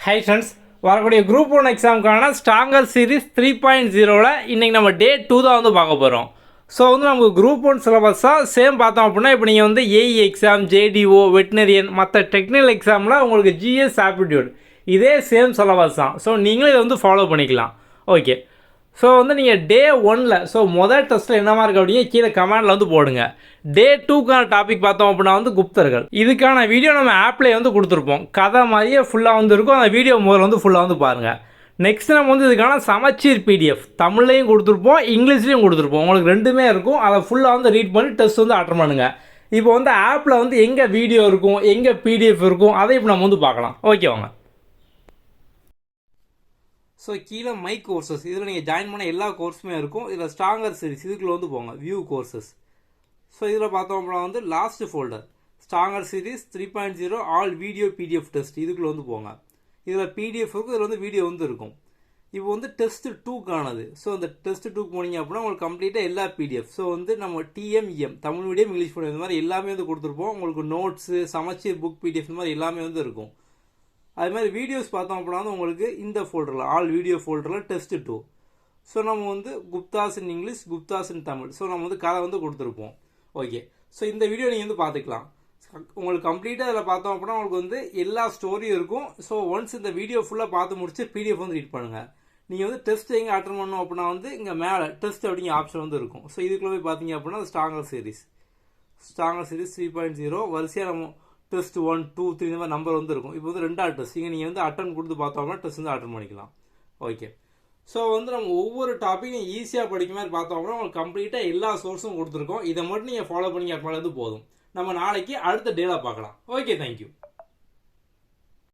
Hi friends, வரக்கூடிய group 1 எக்ஸாமுக்கான stronger series 3.0வில் இன்றைக்கி நம்ம டே 2 தான் வந்து பார்க்க போகிறோம். ஸோ வந்து நமக்கு குரூப் 1 சிலபஸாக சேம் பார்த்தோம் அப்படின்னா, இப்போ நீங்கள் வந்து ஏஇ எக்ஸாம், ஜேடிஓ, வெட்டினரியன், மற்ற டெக்னிக்கல் எக்ஸாமில் உங்களுக்கு ஜிஎஸ் ஆப்டிடியூட் இதே சேம் சிலபஸ் தான். ஸோ நீங்களும் இதை வந்து ஃபாலோ பண்ணிக்கலாம். ஓகே, ஸோ வந்து நீங்கள் டே 1ல் மொதல் டெஸ்ட்டில் என்ன மார்க் அப்படிங்க கீழே கமெண்டில் வந்து போடுங்க. டே 2க்கான டாபிக் பார்த்தோம் அப்படின்னா வந்து குப்தர்கள். இதுக்கான வீடியோ நம்ம ஆப்லேயே வந்து கொடுத்துருப்போம். கதை மாதிரியே ஃபுல்லாக வந்து இருக்கும். அந்த வீடியோ முதல்ல வந்து ஃபுல்லாக வந்து பாருங்கள். நெக்ஸ்ட் நம்ம வந்து இதுக்கான சமச்சீர் பிடிஎஃப் தமிழ்லையும் கொடுத்துருப்போம், இங்கிலீஷ்லேயும் கொடுத்துருப்போம். உங்களுக்கு ரெண்டுமே இருக்கும். அதை ஃபுல்லாக வந்து ரீட் பண்ணி டெஸ்ட் வந்து அட்டன் பண்ணுங்கள். இப்போ வந்து ஆப்பில் வந்து எங்கே வீடியோ இருக்கும், எங்கே பிடிஎஃப் இருக்கும், அதை இப்போ நம்ம வந்து பார்க்கலாம். ஓகே வாங்க. ஸோ கீழே மை கோர்சஸ், இதில் நீங்கள் ஜாயின் பண்ண எல்லா கோர்ஸுமே இருக்கும். இதில் ஸ்ட்ராங்கர் சீரிஸ் இதுக்குள்ளே வந்து போங்க, வியூ கோர்சஸ். ஸோ இதில் பார்த்தோம் அப்படின்னா வந்து last folder stronger series 3.0 all video PDF test இதுக்குள்ளே வந்து போங்க. இதில் பிடிஎஃப் இருக்கும், இதில் வந்து வீடியோ வந்து இருக்கும். இப்போ வந்து டெஸ்ட் 2க்கானது. ஸோ அந்த டெஸ்ட் 2க்கு போனீங்க அப்படின்னா உங்களுக்கு கம்ப்ளீட்டாக எல்லா பிடிஎஃப். ஸோ வந்து நம்ம டிஎம்இஎம் தமிழ் மீடியம், இங்கிலீஷ் மீடியம் இந்த மாதிரி எல்லாமே வந்து கொடுத்துருப்போம். உங்களுக்கு நோட்ஸு, சமச்சீர் புக் பிடிஎஃப் இந்த மாதிரி எல்லாமே வந்து இருக்கும். அது மாதிரி வீடியோஸ் பார்த்தோம் அப்படின்னா வந்து உங்களுக்கு இந்த ஃபோல்டரில் ஆல் வீடியோ ஃபோல்டரில் டெஸ்ட் 2. ஸோ நம்ம வந்து Guptas in English, Guptas in Tamil. So நம்ம வந்து கதை வந்து கொடுத்துருப்போம். ஓகே, ஸோ இந்த வீடியோ நீங்கள் வந்து பார்த்துக்கலாம். உங்களுக்கு கம்ப்ளீட்டாக இதில் பார்த்தோம் அப்படின்னா உங்களுக்கு வந்து எல்லா ஸ்டோரியும் இருக்கும். ஸோ ஒன்ஸ் இந்த வீடியோ ஃபுல்லாக பார்த்து முடிச்சு பிடிஎஃப் வந்து ரீட் பண்ணுங்கள். நீங்கள் வந்து டெஸ்ட் எங்கே அட்டன் பண்ணணும் அப்படின்னா வந்து இங்கே மேலே டெஸ்ட் அப்படிங்கிற ஆப்ஷன் வந்து இருக்கும். ஸோ இதுக்குள்ளே போய் பார்த்தீங்க அப்படின்னா ஸ்ட்ராங்கர் சீரிஸ் 3.0 வரிசையாக நம்ம டெஸ்ட் 1, 2, 3 இந்த மாதிரி நம்பர் வந்து இருக்கும். இப்போ வந்து 2 டெஸ்ட் இங்கே நீங்கள் வந்து அட்டன் கொடுத்து பார்த்தோம்னா டெஸ்ட் வந்து அட்டன் பண்ணிக்கலாம். ஓகே, ஸோ வந்து நம்ம ஒவ்வொரு டாப்பிக்கும் ஈஸியாக படிக்க மாதிரி பார்த்தோம் அப்படின்னா உங்களுக்கு கம்ப்ளீட்டாக எல்லா சோர்ஸும் கொடுத்துருக்கோம். இதை மட்டும் நீங்கள் ஃபாலோ பண்ணி அப்படின்னா போதும். நம்ம நாளைக்கு அடுத்த டேல பார்க்கலாம். Okay, thank you.